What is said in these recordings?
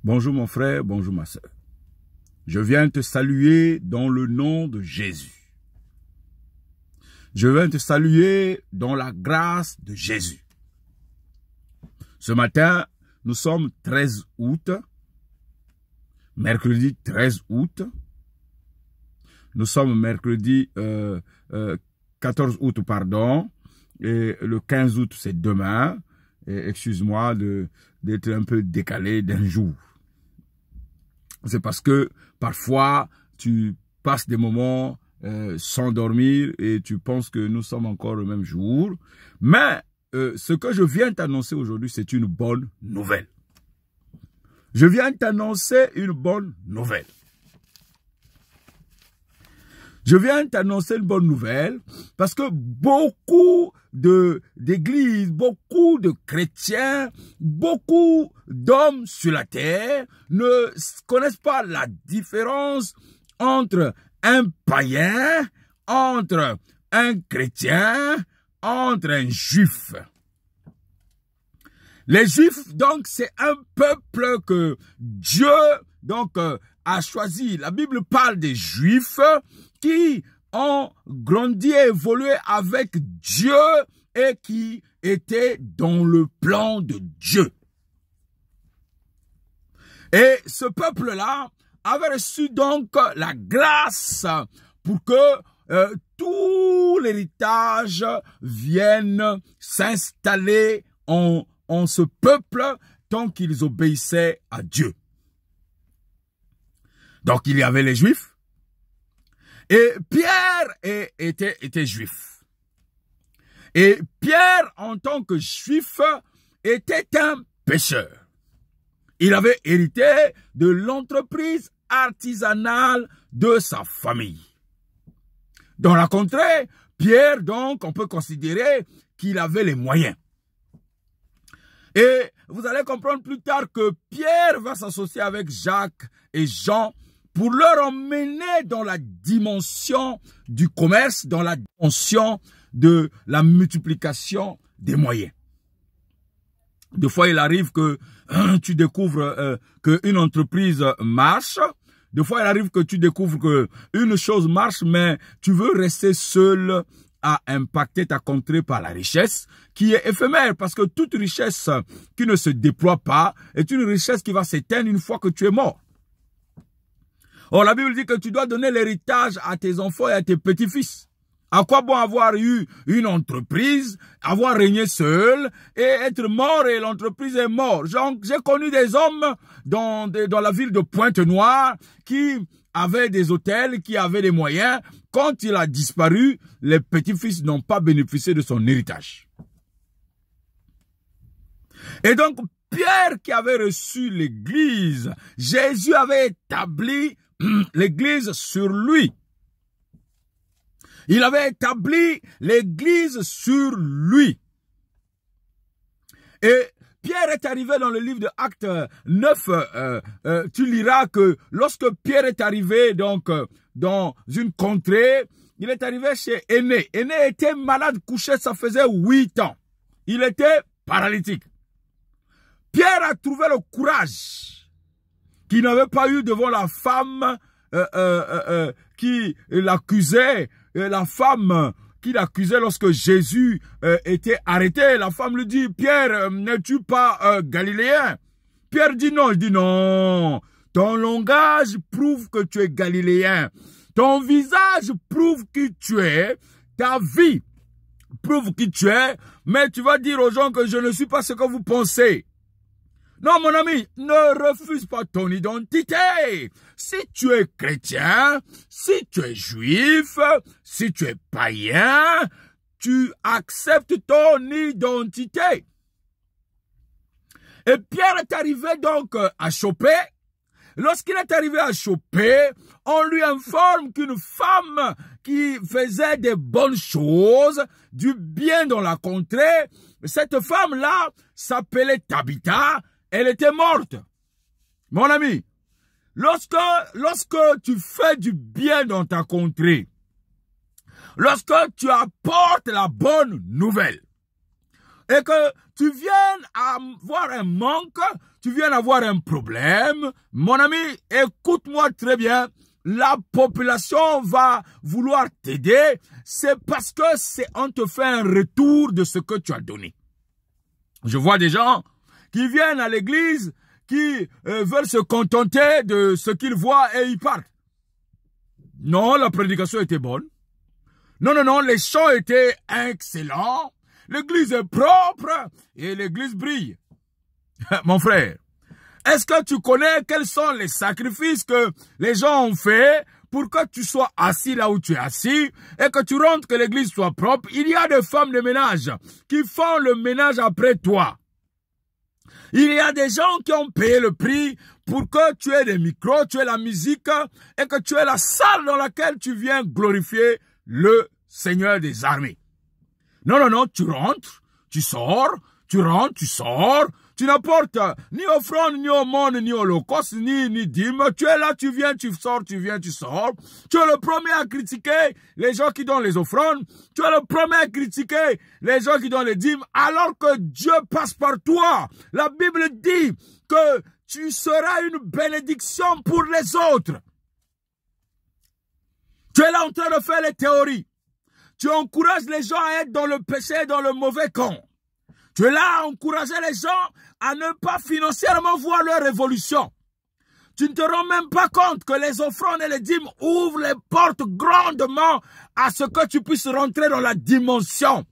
Bonjour mon frère, bonjour ma sœur. Je viens te saluer dans le nom de Jésus. Je viens te saluer dans la grâce de Jésus. Ce matin, nous sommes 13 août, mercredi 13 août. Nous sommes mercredi 14 août, pardon, et le 15 août, c'est demain. Excuse-moi d'être un peu décalé d'un jour. C'est parce que parfois, tu passes des moments sans dormir et tu penses que nous sommes encore le même jour. Mais ce que je viens t'annoncer aujourd'hui, c'est une bonne nouvelle. Je viens t'annoncer une bonne nouvelle. Je viens t'annoncer une bonne nouvelle parce que beaucoup d'églises, beaucoup de chrétiens, beaucoup d'hommes sur la terre ne connaissent pas la différence entre un païen, entre un chrétien, entre un juif. Les juifs, donc, c'est un peuple que Dieu, donc, a choisi. La Bible parle des juifs qui ont grandi et évolué avec Dieu et qui étaient dans le plan de Dieu. Et ce peuple-là avait reçu donc la grâce pour que tout l'héritage vienne s'installer en ce peuple tant qu'ils obéissaient à Dieu. Donc il y avait les Juifs et Pierre était juif. Et Pierre, en tant que juif, était un pécheur. Il avait hérité de l'entreprise artisanale de sa famille. Dans la contrée, Pierre, donc, on peut considérer qu'il avait les moyens. Et vous allez comprendre plus tard que Pierre va s'associer avec Jacques et Jean pour leur emmener dans la dimension du commerce, dans la dimension de la multiplication des moyens. Des fois, il arrive que tu découvres qu'une entreprise marche. Des fois, il arrive que tu découvres qu'une chose marche, mais tu veux rester seul à impacter ta contrée par la richesse qui est éphémère. Parce que toute richesse qui ne se déploie pas est une richesse qui va s'éteindre une fois que tu es mort. Or, la Bible dit que tu dois donner l'héritage à tes enfants et à tes petits-fils. À quoi bon avoir eu une entreprise, avoir régné seul et être mort et l'entreprise est morte. J'ai connu des hommes dans la ville de Pointe-Noire qui avaient des hôtels, qui avaient des moyens. Quand il a disparu, les petits-fils n'ont pas bénéficié de son héritage. Et donc, Pierre qui avait reçu l'église, Jésus avait établi l'église sur lui. Il avait établi l'église sur lui. Et Pierre est arrivé dans le livre de Actes 9, tu liras que lorsque Pierre est arrivé donc dans une contrée, il est arrivé chez Aîné. Aîné était malade, couché, ça faisait 8 ans. Il était paralytique. Pierre a trouvé le courage qu'il n'avait pas eu devant la femme qui l'accusait. La femme qui l'accusait lorsque Jésus était arrêté, la femme lui dit, Pierre, n'es-tu pas galiléen? Pierre dit non, il dit non, ton langage prouve que tu es galiléen, ton visage prouve qui tu es, ta vie prouve qui tu es, mais tu vas dire aux gens que je ne suis pas ce que vous pensez. Non, mon ami, ne refuse pas ton identité. Si tu es chrétien, si tu es juif, si tu es païen, tu acceptes ton identité. Et Pierre est arrivé donc à Chopé. Lorsqu'il est arrivé à Chopé, on lui informe qu'une femme qui faisait des bonnes choses, du bien dans la contrée, cette femme-là s'appelait Tabitha. Elle était morte. Mon ami, lorsque tu fais du bien dans ta contrée, lorsque tu apportes la bonne nouvelle, et que tu viennes avoir un manque, tu viens d'avoir un problème, mon ami, écoute-moi très bien. La population va vouloir t'aider, c'est parce que on te fait un retour de ce que tu as donné. Je vois des gens qui viennent à l'église, qui veulent se contenter de ce qu'ils voient et ils partent. Non, la prédication était bonne. Non, les chants étaient excellents. L'église est propre et l'église brille. Mon frère, est-ce que tu connais quels sont les sacrifices que les gens ont fait pour que tu sois assis là où tu es assis et que tu rentres, que l'église soit propre? Il y a des femmes de ménage qui font le ménage après toi. Il y a des gens qui ont payé le prix pour que tu aies des micros, tu aies la musique et que tu aies la salle dans laquelle tu viens glorifier le Seigneur des armées. Non, tu rentres, tu sors, tu rentres, tu sors, tu n'apportes ni offrande, ni aumône, ni holocauste, ni dîme. Tu es là, tu viens, tu sors, tu viens, tu sors. Tu es le premier à critiquer les gens qui donnent les offrandes. Tu es le premier à critiquer les gens qui donnent les dîmes, alors que Dieu passe par toi. La Bible dit que tu seras une bénédiction pour les autres. Tu es là en train de faire les théories. Tu encourages les gens à être dans le péché, dans le mauvais camp. Tu es là à encourager les gens à ne pas financièrement voir leur évolution. Tu ne te rends même pas compte que les offrandes et les dîmes ouvrent les portes grandement à ce que tu puisses rentrer dans la dimension.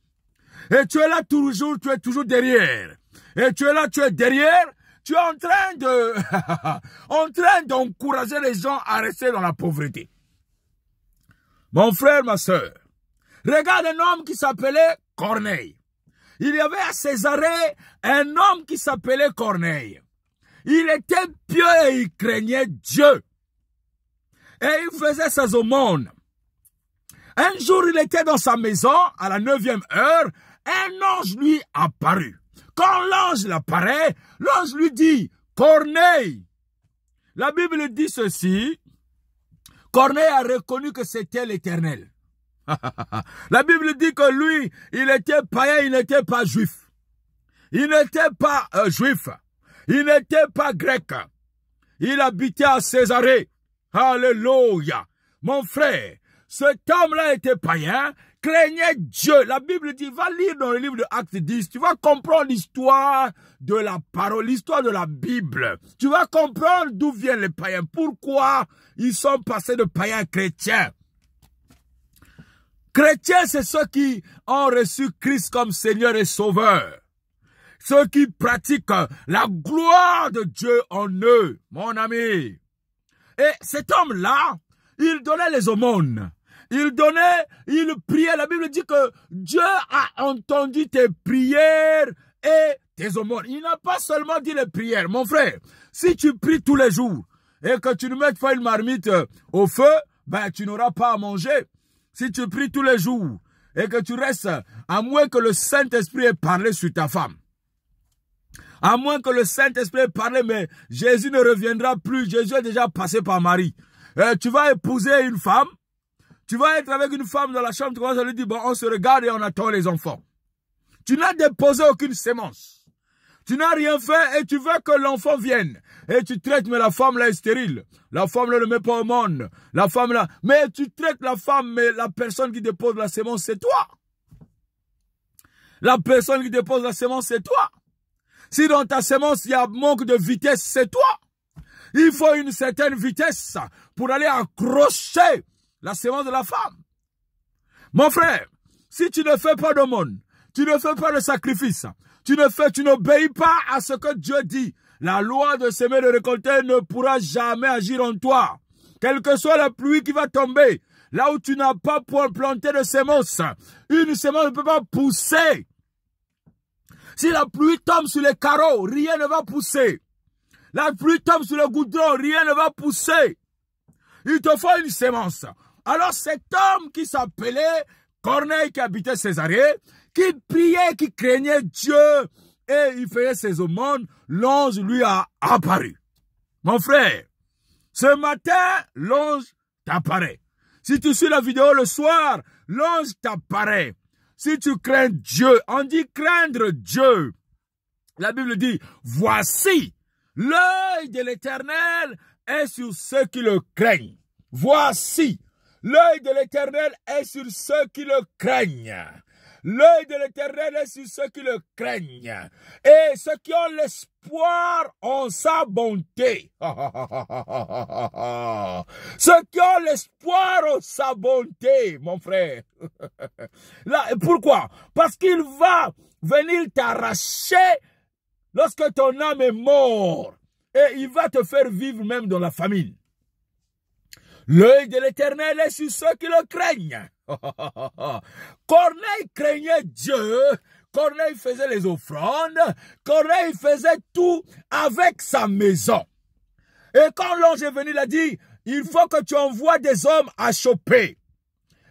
Et tu es là toujours, tu es toujours derrière. Et tu es là, tu es derrière. Tu es en train d'encourager les gens à rester dans la pauvreté. Mon frère, ma soeur, regarde un homme qui s'appelait Corneille. Il y avait à Césarée un homme qui s'appelait Corneille. Il était pieux et il craignait Dieu. Et il faisait ses aumônes. Un jour, il était dans sa maison, à la 9e heure, un ange lui apparut. Quand l'ange l'apparaît, l'ange lui dit, Corneille. La Bible dit ceci, Corneille a reconnu que c'était l'Éternel. La Bible dit que lui, il était païen, il n'était pas juif. Il n'était pas juif. Il n'était pas grec. Il habitait à Césarée. Alléluia. Mon frère, cet homme-là était païen, craignait Dieu. La Bible dit, va lire dans le livre de Actes 10, tu vas comprendre l'histoire de la parole, l'histoire de la Bible. Tu vas comprendre d'où viennent les païens, pourquoi ils sont passés de païens à chrétiens. Chrétiens, c'est ceux qui ont reçu Christ comme Seigneur et Sauveur. Ceux qui pratiquent la gloire de Dieu en eux, mon ami. Et cet homme-là, il donnait les aumônes. Il priait. La Bible dit que Dieu a entendu tes prières et tes aumônes. Il n'a pas seulement dit les prières. Mon frère, si tu pries tous les jours et que tu ne mets pas une marmite au feu, ben tu n'auras pas à manger. Si tu pries tous les jours et que tu restes, à moins que le Saint-Esprit ait parlé sur ta femme, à moins que le Saint-Esprit ait parlé, mais Jésus ne reviendra plus, Jésus est déjà passé par Marie. Tu vas épouser une femme, tu vas être avec une femme dans la chambre, tu commences à lui dire, bon, on se regarde et on attend les enfants. Tu n'as déposé aucune sémence. Tu n'as rien fait et tu veux que l'enfant vienne. Et tu traites, mais la femme là est stérile. La femme là ne met pas au monde. La femme là, mais tu traites la femme, mais la personne qui dépose la sémence, c'est toi. La personne qui dépose la sémence, c'est toi. Si dans ta sémence, il y a manque de vitesse, c'est toi. Il faut une certaine vitesse pour aller accrocher la sémence de la femme. Mon frère, si tu ne fais pas d'aumône, tu ne fais pas de sacrifice, tu n'obéis pas à ce que Dieu dit, la loi de semer et de récolter ne pourra jamais agir en toi. Quelle que soit la pluie qui va tomber, là où tu n'as pas planté de sémence, une sémence ne peut pas pousser. Si la pluie tombe sur les carreaux, rien ne va pousser. La pluie tombe sur le goudron, rien ne va pousser. Il te faut une sémence. Alors cet homme qui s'appelait Corneille, qui habitait Césarée, qui priait, qui craignait Dieu, et il faisait ses aumônes, l'ange lui a apparu. Mon frère, ce matin, l'ange t'apparaît. Si tu suis la vidéo le soir, l'ange t'apparaît. Si tu crains Dieu, on dit craindre Dieu. La Bible dit, voici l'œil de l'Éternel est sur ceux qui le craignent. Voici, l'œil de l'Éternel est sur ceux qui le craignent. L'œil de l'Éternel est sur ceux qui le craignent. Et ceux qui ont l'espoir en sa bonté. Ceux qui ont l'espoir en sa bonté, mon frère. Là, pourquoi? Parce qu'il va venir t'arracher lorsque ton âme est morte. Et il va te faire vivre même dans la famine. L'œil de l'Éternel est sur ceux qui le craignent. Corneille craignait Dieu. Corneille faisait les offrandes. Corneille faisait tout avec sa maison. Et quand l'ange est venu, il a dit, il faut que tu envoies des hommes à choper.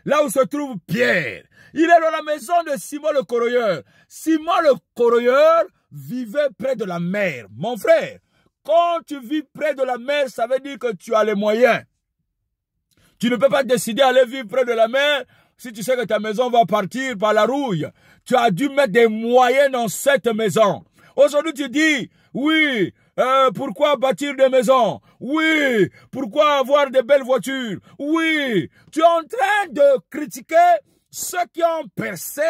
Là où se trouve Pierre. Il est dans la maison de Simon le Corroyeur. Simon le Corroyeur vivait près de la mer. Mon frère, quand tu vis près de la mer, ça veut dire que tu as les moyens. Tu ne peux pas décider d'aller vivre près de la mer si tu sais que ta maison va partir par la rouille. Tu as dû mettre des moyens dans cette maison. Aujourd'hui, tu dis, oui, pourquoi bâtir des maisons? Oui, pourquoi avoir de belles voitures? Oui, tu es en train de critiquer ceux qui ont percé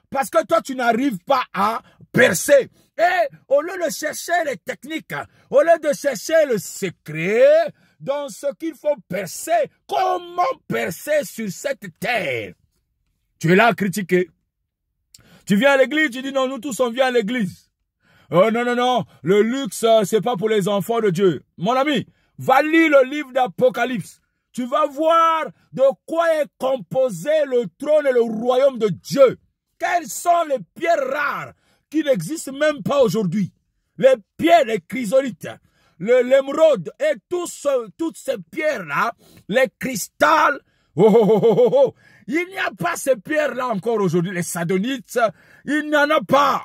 parce que toi, tu n'arrives pas à percer. Et au lieu de chercher les techniques, au lieu de chercher le secret, dans ce qu'il faut percer, comment percer sur cette terre? Tu es là à critiquer. Tu viens à l'église, tu dis non, nous tous on vient à l'église. Oh non, non, non, le luxe, c'est pas pour les enfants de Dieu. Mon ami, va lire le livre d'Apocalypse. Tu vas voir de quoi est composé le trône et le royaume de Dieu. Quelles sont les pierres rares qui n'existent même pas aujourd'hui? Les pierres, les chrysolites, l'émeraude et toutes ces pierres-là, les cristals, il n'y a pas ces pierres-là encore aujourd'hui, les sardonytes, il n'y en a pas.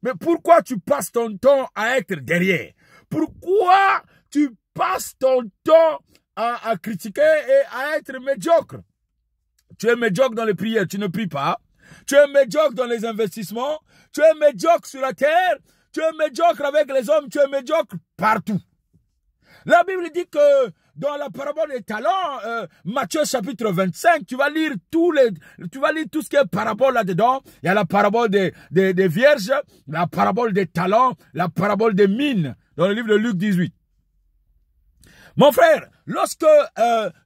Mais pourquoi tu passes ton temps à être derrière? Pourquoi tu passes ton temps à critiquer et à être médiocre? Tu es médiocre dans les prières, tu ne pries pas. Tu es médiocre dans les investissements. Tu es médiocre sur la terre. Tu es médiocre avec les hommes, tu es médiocre partout. La Bible dit que dans la parabole des talents, Matthieu chapitre 25, tu vas lire tout ce qui est parabole là-dedans. Il y a la parabole des vierges, la parabole des talents, la parabole des mines, dans le livre de Luc 18. Mon frère, lorsque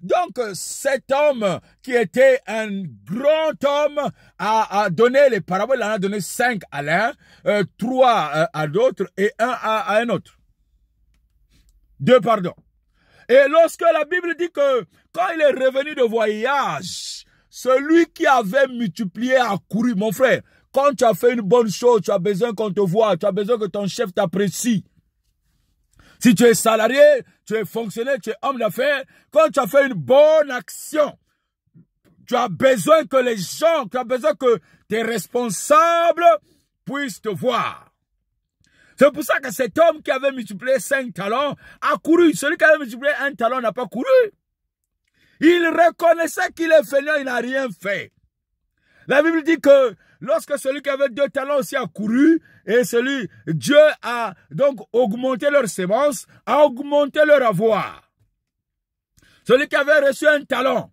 donc cet homme qui était un grand homme a donné les paraboles, il en a donné 5 à l'un, 3 à d'autres et 1 à un autre. 2, pardon. Et lorsque la Bible dit que quand il est revenu de voyage, celui qui avait multiplié a couru. Mon frère, quand tu as fait une bonne chose, tu as besoin qu'on te voie, tu as besoin que ton chef t'apprécie. Si tu es salarié, tu es fonctionnaire, tu es homme d'affaires, quand tu as fait une bonne action, tu as besoin que les gens, tu as besoin que tes responsables puissent te voir. C'est pour ça que cet homme qui avait multiplié 5 talents a couru. Celui qui avait multiplié 1 talent n'a pas couru. Il reconnaissait qu'il est fainéant, il n'a rien fait. La Bible dit que lorsque celui qui avait 2 talents aussi a couru, et Dieu a donc augmenté leur sémence, a augmenté leur avoir. Celui qui avait reçu 1 talent,